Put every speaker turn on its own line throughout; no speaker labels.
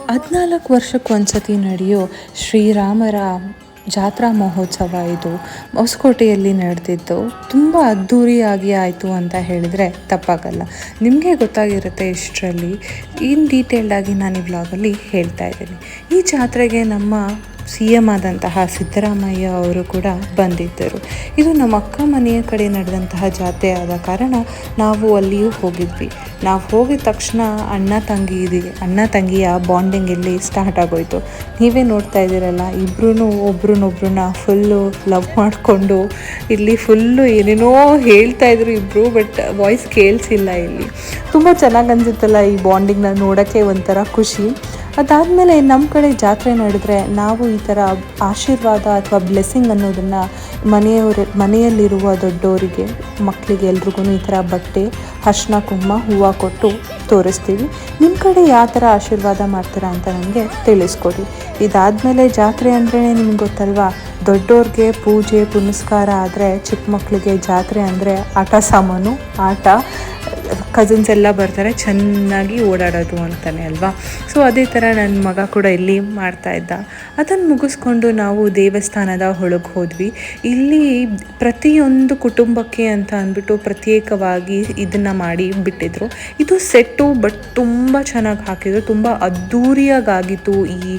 14 ವರ್ಷಕ್ಕೊಂದ್ಸತಿ ನಡೆಯೋ ಶ್ರೀರಾಮರ ಜಾತ್ರಾ ಮಹೋತ್ಸವ ಇದು ಹೊಸಕೋಟೆಯಲ್ಲಿ ನಡೆದಿದ್ದು ತುಂಬ ಅದ್ಧೂರಿಯಾಗಿ ಆಯಿತು ಅಂತ ಹೇಳಿದರೆ ತಪ್ಪಾಗಲ್ಲ. ನಿಮಗೆ ಗೊತ್ತಾಗಿರುತ್ತೆ ಇಷ್ಟರಲ್ಲಿ. ಇನ್ ಡೀಟೇಲ್ಡಾಗಿ ನಾನು ಈ ವ್ಲಾಗಲ್ಲಿ ಹೇಳ್ತಾ ಇದ್ದೀನಿ. ಈ ಜಾತ್ರೆಗೆ ನಮ್ಮ CM ಆದಂತಹ ಸಿದ್ದರಾಮಯ್ಯ ಅವರು ಕೂಡ ಬಂದಿದ್ದರು. ಇದು ನಮ್ಮ ಅಕ್ಕ ಮನೆಯ ಕಡೆ ನಡೆದಂತಹ ಜಾತ್ರೆ ಆದ ಕಾರಣ ನಾವು ಅಲ್ಲಿಯೂ ಹೋಗಿದ್ವಿ. ನಾವು ಹೋಗಿದ ತಕ್ಷಣ ಅಣ್ಣ ತಂಗಿಯ ಬಾಂಡಿಂಗ್ ಇಲ್ಲಿ ಸ್ಟಾರ್ಟ್ ಆಗೋಯ್ತು. ನೀವೇ ನೋಡ್ತಾ ಇದ್ದೀರಲ್ಲ, ಇಬ್ಬರೂ ಒಬ್ರನ್ನೊಬ್ರನ್ನ ಫುಲ್ಲು ಲವ್ ಮಾಡಿಕೊಂಡು ಇಲ್ಲಿ ಫುಲ್ಲು ಏನೇನೋ ಹೇಳ್ತಾ ಇದ್ರು ಇಬ್ಬರು, ಬಟ್ ವಾಯ್ಸ್ ಕೇಳಿಸಿಲ್ಲ. ಇಲ್ಲಿ ತುಂಬ ಚೆನ್ನಾಗಿ ಅನಿಸುತ್ತಲ್ಲ ಈ ಬಾಂಡಿಂಗ್ನ ನೋಡೋಕ್ಕೆ, ಒಂಥರ ಖುಷಿ. ಅದಾದಮೇಲೆ ನಮ್ಮ ಕಡೆ ಜಾತ್ರೆ ನಡೆದ್ರೆ ನಾವು ಈ ಥರ ಆಶೀರ್ವಾದ ಅಥವಾ ಬ್ಲೆಸ್ಸಿಂಗ್ ಅನ್ನೋದನ್ನು ಮನೆಯಲ್ಲಿರುವ ದೊಡ್ಡವರಿಗೆ, ಮಕ್ಕಳಿಗೆ ಎಲ್ರಿಗೂ ಈ ಥರ ಬಟ್ಟೆ, ಅರಿಶಿನ, ಕುಂಕುಮ, ಹೂವು ಕೊಟ್ಟು ತೋರಿಸ್ತೀವಿ. ನಿಮ್ಮ ಕಡೆ ಯಾವ ಥರ ಆಶೀರ್ವಾದ ಮಾಡ್ತೀರಾ ಅಂತ ನನಗೆ ತಿಳಿಸ್ಕೊಡಿ. ಇದಾದಮೇಲೆ ಜಾತ್ರೆ ಅಂದ್ರೇ ನಿಮ್ಗೆ ಗೊತ್ತಲ್ವಾ, ದೊಡ್ಡವ್ರಿಗೆ ಪೂಜೆ ಪುನಸ್ಕಾರ ಆದರೆ ಚಿಕ್ಕ ಮಕ್ಕಳಿಗೆ ಜಾತ್ರೆ ಅಂದರೆ ಆಟ ಸಾಮಾನು, ಆಟ, ಕಸಿನ್ಸ್ ಎಲ್ಲ ಬರ್ತಾರೆ, ಚೆನ್ನಾಗಿ ಓಡಾಡೋದು ಅಂತಲೇ ಅಲ್ವಾ. ಸೊ ಅದೇ ಥರ ನನ್ನ ಮಗ ಕೂಡ ಇಲ್ಲಿ ಮಾಡ್ತಾಯಿದ್ದ. ಅದನ್ನು ಮುಗಿಸ್ಕೊಂಡು ನಾವು ದೇವಸ್ಥಾನದ ಒಳಗೆ ಹೋದ್ವಿ. ಇಲ್ಲಿ ಪ್ರತಿಯೊಂದು ಕುಟುಂಬಕ್ಕೆ ಅಂತ ಅಂದ್ಬಿಟ್ಟು ಪ್ರತ್ಯೇಕವಾಗಿ ಇದನ್ನು ಮಾಡಿ ಬಿಟ್ಟಿದ್ರು. ಇದು ಸೆಟ್ಟು, ಬಟ್ ತುಂಬ ಚೆನ್ನಾಗಿ ಹಾಕಿದ್ರು, ತುಂಬ ಅದ್ಧೂರಿಯಾಗಿತ್ತು. ಈ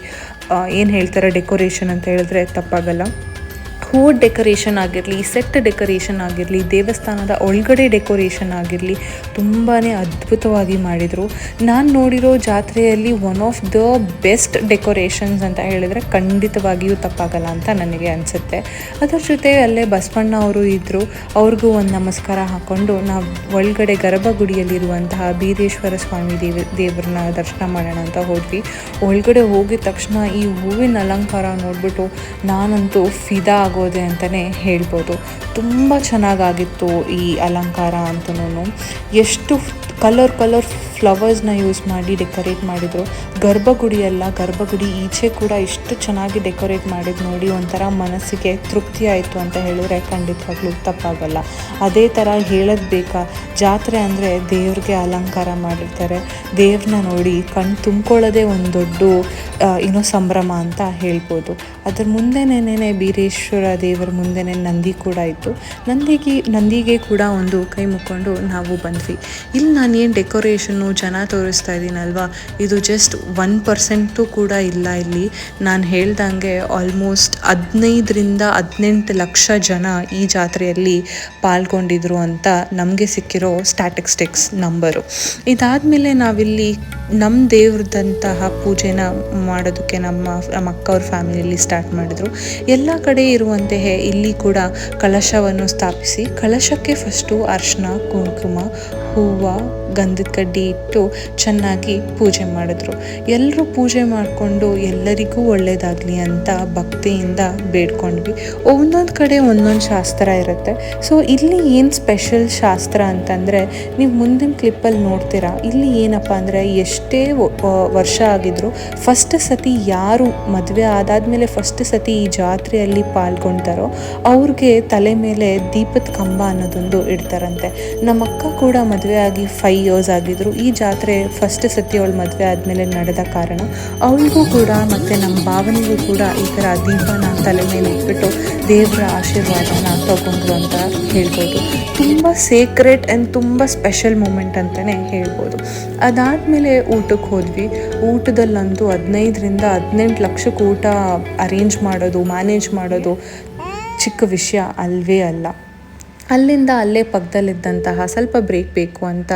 ಏನು ಹೇಳ್ತಾರೆ ಡೆಕೋರೇಷನ್ ಅಂತ ಹೇಳಿದ್ರೆ ತಪ್ಪಾಗಲ್ಲ. ಹೂ ಡೆಕೋರೇಷನ್ ಆಗಿರಲಿ, ಸೆಟ್ ಡೆಕೋರೇಷನ್ ಆಗಿರಲಿ, ದೇವಸ್ಥಾನದ ಒಳಗಡೆ ಡೆಕೋರೇಷನ್ ಆಗಿರಲಿ, ತುಂಬಾ ಅದ್ಭುತವಾಗಿ ಮಾಡಿದರು. ನಾನು ನೋಡಿರೋ ಜಾತ್ರೆಯಲ್ಲಿ one of the best decorations ಅಂತ ಹೇಳಿದರೆ ಖಂಡಿತವಾಗಿಯೂ ತಪ್ಪಾಗಲ್ಲ ಅಂತ ನನಗೆ ಅನಿಸುತ್ತೆ. ಅದರ ಜೊತೆ ಅಲ್ಲೇ ಬಸವಣ್ಣ ಅವರು ಇದ್ದರು. ಅವ್ರಿಗೂ ಒಂದು ನಮಸ್ಕಾರ ಹಾಕ್ಕೊಂಡು ನಾವು ಒಳಗಡೆ ಗರ್ಭಗುಡಿಯಲ್ಲಿರುವಂತಹ ಬೀರೇಶ್ವರ ಸ್ವಾಮಿ ದೇವ್ರನ್ನ ದರ್ಶನ ಮಾಡೋಣ ಅಂತ ಹೋದ್ವಿ. ಒಳಗಡೆ ಹೋಗಿದ ತಕ್ಷಣ ಈ ಹೂವಿನ ಅಲಂಕಾರ ನೋಡಿಬಿಟ್ಟು ನಾನಂತೂ ಫಿದಾ ಆಗೋದೆ ಅಂತಲೇ ಹೇಳ್ಬೋದು. ತುಂಬ ಚೆನ್ನಾಗಾಗಿತ್ತು ಈ ಅಲಂಕಾರ ಅಂತನೂ. ಎಷ್ಟು ಕಲರ್ ಫ್ಲವರ್ಸ್ನ ಯೂಸ್ ಮಾಡಿ ಡೆಕೋರೇಟ್ ಮಾಡಿದರು. ಗರ್ಭಗುಡಿ ಈಚೆ ಕೂಡ ಇಷ್ಟು ಚೆನ್ನಾಗಿ ಡೆಕೋರೇಟ್ ಮಾಡಿದ್ದು ನೋಡಿ ಒಂಥರ ಮನಸ್ಸಿಗೆ ತೃಪ್ತಿ ಆಯಿತು ಅಂತ ಹೇಳಿದ್ರೆ ಖಂಡಿತವಾಗ್ಲೂ ತಪ್ಪಾಗಲ್ಲ. ಅದೇ ಥರ ಹೇಳೋದು ಬೇಕಾ, ಜಾತ್ರೆ ಅಂದರೆ ದೇವ್ರಿಗೆ ಅಲಂಕಾರ ಮಾಡಿರ್ತಾರೆ. ದೇವ್ರನ್ನ ನೋಡಿ ಕಣ್ಣು ತುಂಬ್ಕೊಳ್ಳೋದೇ ಒಂದು ದೊಡ್ಡ ಸಂಭ್ರಮ ಅಂತ ಹೇಳ್ಬೋದು. ಅದ್ರ ಮುಂದೆನೇ ಬೀರೇಶ್ವರ ದೇವರ ಮುಂದೆನೇ ನಂದಿ ಕೂಡ ಇತ್ತು. ನಂದಿಗೆ ಕೂಡ ಒಂದು ಕೈ ಮುಕ್ಕೊಂಡು ನಾವು ಬಂದ್ವಿ. ಇಲ್ಲಿ ನಾನೇನು ಡೆಕೋರೇಷನ್ನು ಜನ ತೋರಿಸ್ತಾ ಇದ್ದೀನಲ್ವಾ, ಇದು ಜಸ್ಟ್ 1% ಕೂಡ ಇಲ್ಲ. ಇಲ್ಲಿ ನಾನು ಹೇಳ್ದಂಗೆ ಆಲ್ಮೋಸ್ಟ್ 15ರಿಂದ 18 ಲಕ್ಷ ಜನ ಈ ಜಾತ್ರೆಯಲ್ಲಿ ಪಾಲ್ಗೊಂಡಿದ್ರು ಅಂತ ನಮಗೆ ಸಿಕ್ಕಿರೋ ಸ್ಟ್ಯಾಟಿಸ್ಟಿಕ್ಸ್ ನಂಬರು. ಇದಾದಮೇಲೆ ನಾವಿಲ್ಲಿ ನಮ್ಮ ದೇವ್ರದಂತಹ ಪೂಜೆನ ಮಾಡೋದಕ್ಕೆ ನಮ್ಮ ಅಕ್ಕ ಅವ್ರ ಫ್ಯಾಮಿಲಿಯಲ್ಲಿ ಸ್ಟಾರ್ಟ್ ಮಾಡಿದರು. ಎಲ್ಲ ಕಡೆ ಇರುವಂತೆಯೇ ಇಲ್ಲಿ ಕೂಡ ಕಲಶವನ್ನು ಸ್ಥಾಪಿಸಿ, ಕಲಶಕ್ಕೆ ಫಸ್ಟು ಅರಿಶಿನ, ಕುಂಕುಮ, ಹೂವು, ಗಂಧದ ಕಡ್ಡಿ ಇಟ್ಟು ಚೆನ್ನಾಗಿ ಪೂಜೆ ಮಾಡಿದ್ರು. ಎಲ್ಲರೂ ಪೂಜೆ ಮಾಡಿಕೊಂಡು ಎಲ್ಲರಿಗೂ ಒಳ್ಳೆಯದಾಗಲಿ ಅಂತ ಭಕ್ತಿಯಿಂದ ಬೇಡ್ಕೊಂಡ್ವಿ. ಒಂದೊಂದು ಕಡೆ ಒಂದೊಂದು ಶಾಸ್ತ್ರ ಇರುತ್ತೆ. ಸೊ ಇಲ್ಲಿ ಏನು ಸ್ಪೆಷಲ್ ಶಾಸ್ತ್ರ ಅಂತಂದರೆ, ನೀವು ಮುಂದಿನ ಕ್ಲಿಪ್ಪಲ್ಲಿ ನೋಡ್ತೀರಾ. ಇಲ್ಲಿ ಏನಪ್ಪ ಅಂದರೆ, ಎಷ್ಟೇ ವರ್ಷ ಆಗಿದ್ರು ಫಸ್ಟ್ ಸತಿ ಯಾರು ಮದುವೆ ಆದಾದಮೇಲೆ ಫಸ್ಟ್ ಸತಿ ಈ ಜಾತ್ರೆಯಲ್ಲಿ ಪಾಲ್ಗೊಳ್ತಾರೋ ಅವ್ರಿಗೆ ತಲೆ ಮೇಲೆ ದೀಪದ ಕಂಬ ಅನ್ನೋದೊಂದು ಇಡ್ತಾರಂತೆ. ನಮ್ಮ ಅಕ್ಕ ಕೂಡ ಮದುವೆ ಆಗಿ 5 ಇಯರ್ಸ್ ಆಗಿದ್ರು. ಈ ಜಾತ್ರೆ ಫಸ್ಟ್ ಸತಿ ಅವಳು ಮದುವೆ ಆದಮೇಲೆ ನಡೆದ ಕಾರಣ ಅವಳಿಗೂ ಕೂಡ ಮತ್ತು ನಮ್ಮ ಭಾವನಿಗೂ ಕೂಡ ಈ ಥರ ದೀಪನ ತಲೆ ಮೇಲೆ ಇಟ್ಬಿಟ್ಟು ದೇವರ ಆಶೀರ್ವಾದನ ತಗೊಂಡ್ರು ಅಂತ ಹೇಳ್ಬೋದು. ತುಂಬ ಸೇಕ್ರೆಟ್ ಆ್ಯಂಡ್ ತುಂಬ ಸ್ಪೆಷಲ್ ಮೂಮೆಂಟ್ ಅಂತಲೇ ಹೇಳ್ಬೋದು. ಅದಾದಮೇಲೆ ಊಟಕ್ಕೆ ಹೋದ್ವಿ. ಊಟದಲ್ಲಂತೂ 15ರಿಂದ 18 ಲಕ್ಷಕ್ಕೆ ಊಟ ಅರೇಂಜ್ ಮಾಡೋದು, ಮ್ಯಾನೇಜ್ ಮಾಡೋದು ಚಿಕ್ಕ ವಿಷಯ ಅಲ್ವೇ ಅಲ್ಲ. ಅಲ್ಲಿಂದ ಅಲ್ಲೇ ಪಕ್ಕದಲ್ಲಿದ್ದಂತಹ ಸ್ವಲ್ಪ ಬ್ರೇಕ್ ಬೇಕು ಅಂತ,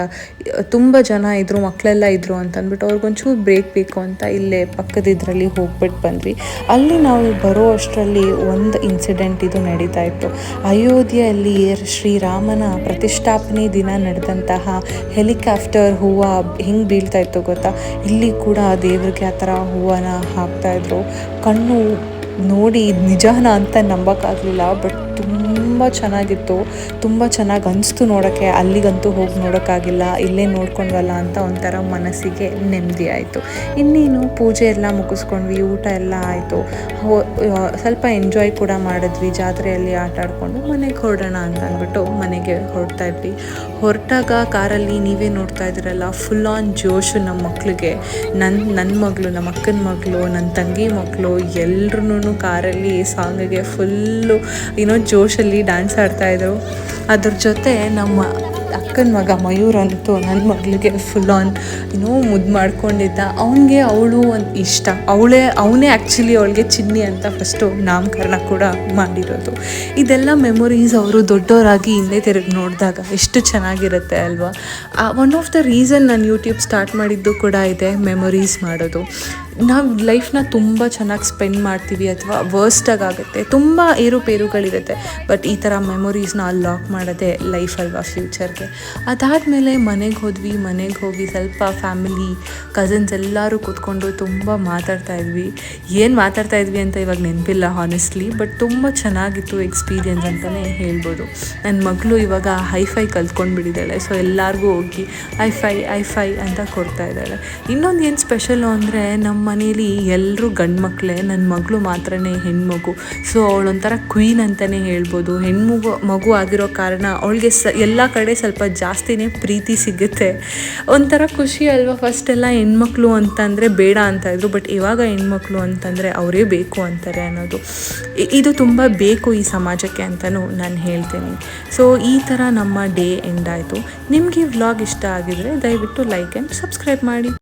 ತುಂಬ ಜನ ಇದ್ದರು, ಮಕ್ಕಳೆಲ್ಲ ಇದ್ದರು ಅಂತ ಅಂದ್ಬಿಟ್ಟು ಅವ್ರಿಗೊಂಚೂರು ಬ್ರೇಕ್ ಬೇಕು ಅಂತ ಇಲ್ಲೇ ಪಕ್ಕದಿದ್ರಲ್ಲಿ ಹೋಗ್ಬಿಟ್ಟು ಬಂದ್ವಿ. ಅಲ್ಲಿ ನಾವು ಬರೋ ಅಷ್ಟರಲ್ಲಿ ಒಂದು ಇನ್ಸಿಡೆಂಟ್ ಇದು ನಡೀತಾ ಇತ್ತು. ಅಯೋಧ್ಯೆಯಲ್ಲಿ ಶ್ರೀರಾಮನ ಪ್ರತಿಷ್ಠಾಪನೆ ದಿನ ನಡೆದಂತಹ ಹೆಲಿಕಾಪ್ಟರ್ ಹೂವು ಹೆಂಗೆ ಬೀಳ್ತಾ ಇತ್ತು ಗೊತ್ತಾ. ಇಲ್ಲಿ ಕೂಡ ದೇವ್ರಿಗೆ ಆ ಥರ ಹೂವನ್ನ ಹಾಕ್ತಾಯಿದ್ರು. ಕಣ್ಣು ನೋಡಿ ನಿಜಾನ ಅಂತ ನಂಬೋಕ್ಕಾಗಲಿಲ್ಲ. ಬಟ್ ತುಂಬ ತುಂಬ ಚೆನ್ನಾಗಿತ್ತು, ತುಂಬ ಚೆನ್ನಾಗಿ ಅನಿಸ್ತು ನೋಡೋಕ್ಕೆ. ಅಲ್ಲಿಗಂತೂ ಹೋಗಿ ನೋಡೋಕ್ಕಾಗಿಲ್ಲ, ಇಲ್ಲೇ ನೋಡ್ಕೊಂಡ್ವಲ್ಲ ಅಂತ ಒಂಥರ ಮನಸ್ಸಿಗೆ ನೆಮ್ಮದಿ ಆಯಿತು. ಇನ್ನೇನು ಪೂಜೆ ಎಲ್ಲ ಮುಗಿಸ್ಕೊಂಡ್ವಿ, ಊಟ ಎಲ್ಲ ಆಯಿತು, ಸ್ವಲ್ಪ ಎಂಜಾಯ್ ಕೂಡ ಮಾಡಿದ್ವಿ, ಜಾತ್ರೆಯಲ್ಲಿ ಆಟ ಆಡಿಕೊಂಡು ಮನೆಗೆ ಹೊರಡೋಣ ಅಂತ ಅಂದ್ಬಿಟ್ಟು ಮನೆಗೆ ಹೊರಡ್ತಾ ಇದ್ವಿ. ಹೊರಟಾಗ ಕಾರಲ್ಲಿ ನೀವೇ ನೋಡ್ತಾ ಇದ್ದೀರಲ್ಲ, ಫುಲ್ ಆನ್ ಜೋಶು ನಮ್ಮ ಮಕ್ಳಿಗೆ. ನನ್ನ ಮಗಳು, ನಮ್ಮ ಅಕ್ಕನ ಮಗಳು, ನನ್ನ ತಂಗಿ ಮಕ್ಕಳು ಎಲ್ಲರೂ ಕಾರಲ್ಲಿ ಸಾಂಗಿಗೆ ಫುಲ್ಲು ಜೋಶಲ್ಲಿ ಡ್ಯಾನ್ಸ್ ಆಡ್ತಾಯಿದ್ರು. ಅದ್ರ ಜೊತೆ ನಮ್ಮ ಅಕ್ಕನ ಮಗ ಮಯೂರ್ ಅಂತೂ ನನ್ನ ಮಗಳಿಗೆ ಫುಲ್ ಆನ್ ಮುದ್ದು ಮಾಡ್ಕೊಂಡಿದ್ದ. ಅವನಿಗೆ ಅವಳು ಒಂದು ಇಷ್ಟ, ಅವನೇ ಆ್ಯಕ್ಚುಲಿ ಅವಳಿಗೆ ಚಿನ್ನಿ ಅಂತ ಫಸ್ಟು ನಾಮಕರಣ ಕೂಡ ಮಾಡಿರೋದು. ಇದೆಲ್ಲ ಮೆಮೊರೀಸ್ ಅವರು ದೊಡ್ಡವರಾಗಿ ಹಿಂದೆ ತಿರುಗಿ ನೋಡಿದಾಗ ಎಷ್ಟು ಚೆನ್ನಾಗಿರುತ್ತೆ ಅಲ್ವಾ. ಒನ್ ಆಫ್ ದ ರೀಸನ್ ನಾನು ಯೂಟ್ಯೂಬ್ ಸ್ಟಾರ್ಟ್ ಮಾಡಿದ್ದು ಕೂಡ ಇದೆ, ಮೆಮೊರೀಸ್ ಮಾಡೋದು. ನಾವು ಲೈಫ್ನ ತುಂಬ ಚೆನ್ನಾಗಿ ಸ್ಪೆಂಡ್ ಮಾಡ್ತೀವಿ ಅಥವಾ ವರ್ಸ್ಟಾಗಿ ಆಗುತ್ತೆ, ತುಂಬ ಏರುಪೇರುಗಳಿರುತ್ತೆ, ಬಟ್ ಈ ಥರ ಮೆಮೊರೀಸ್ನ ಅನ್ಲಾಕ್ ಮಾಡೋದೇ ಲೈಫ್ ಅಲ್ವಾ ಫ್ಯೂಚರ್ಗೆ. ಅದಾದಮೇಲೆ ಮನೆಗೆ ಹೋಗಿ ಸ್ವಲ್ಪ ಫ್ಯಾಮಿಲಿ ಕಸಿನ್ಸ್ ಎಲ್ಲರೂ ಕೂತ್ಕೊಂಡು ತುಂಬ ಮಾತಾಡ್ತಾಯಿದ್ವಿ. ಏನು ಮಾತಾಡ್ತಾಯಿದ್ವಿ ಅಂತ ಇವಾಗ ನೆನಪಿಲ್ಲ ಹಾನೆಸ್ಟ್ಲಿ, ಬಟ್ ತುಂಬ ಚೆನ್ನಾಗಿತ್ತು ಎಕ್ಸ್ಪೀರಿಯನ್ಸ್ ಅಂತಲೇ ಹೇಳ್ಬೋದು. ನನ್ನ ಮಗಳು ಇವಾಗ ಹೈಫೈ ಕಲ್ತ್ಕೊಂಡ್ಬಿಟ್ಟಿದ್ದಾಳೆ, ಸೊ ಎಲ್ಲರಿಗೂ ಹೋಗಿ ಐಫೈ ಅಂತ ಕೊಡ್ತಾ ಇದ್ದಾಳೆ. ಇನ್ನೊಂದು ಏನು ಸ್ಪೆಷಲ್ಲು ಅಂದರೆ ನಮ್ಮ ಮನೇಲಿ ಎಲ್ಲರೂ ಗಂಡು ಮಕ್ಕಳೇ, ನನ್ನ ಮಗಳು ಮಾತ್ರನೇ ಹೆಣ್ಮಗು. ಸೊ ಅವಳೊಂಥರ ಕ್ವೀನ್ ಅಂತಲೇ ಹೇಳ್ಬೋದು. ಮಗು ಆಗಿರೋ ಕಾರಣ ಅವಳಿಗೆ ಎಲ್ಲ ಕಡೆ ಸ್ವಲ್ಪ ಜಾಸ್ತಿನೇ ಪ್ರೀತಿ ಸಿಗುತ್ತೆ. ಒಂಥರ ಖುಷಿ ಅಲ್ವಾ. ಫಸ್ಟೆಲ್ಲ ಹೆಣ್ಮಕ್ಳು ಅಂತಂದರೆ ಬೇಡ ಅಂತಾಯಿದ್ರು, ಬಟ್ ಇವಾಗ ಹೆಣ್ಮಕ್ಳು ಅಂತಂದರೆ ಅವರೇ ಬೇಕು ಅಂತಾರೆ ಅನ್ನೋದು. ಇದು ತುಂಬ ಬೇಕು ಈ ಸಮಾಜಕ್ಕೆ ಅಂತಲೂ ನಾನು ಹೇಳ್ತೀನಿ. ಸೊ ಈ ಥರ ನಮ್ಮ ಡೇ ಎಂಡ್ ಆಯಿತು. ನಿಮಗೆ ವ್ಲಾಗ್ ಇಷ್ಟ ಆಗಿದರೆ ದಯವಿಟ್ಟು ಲೈಕ್ ಆ್ಯಂಡ್ ಸಬ್ಸ್ಕ್ರೈಬ್ ಮಾಡಿ.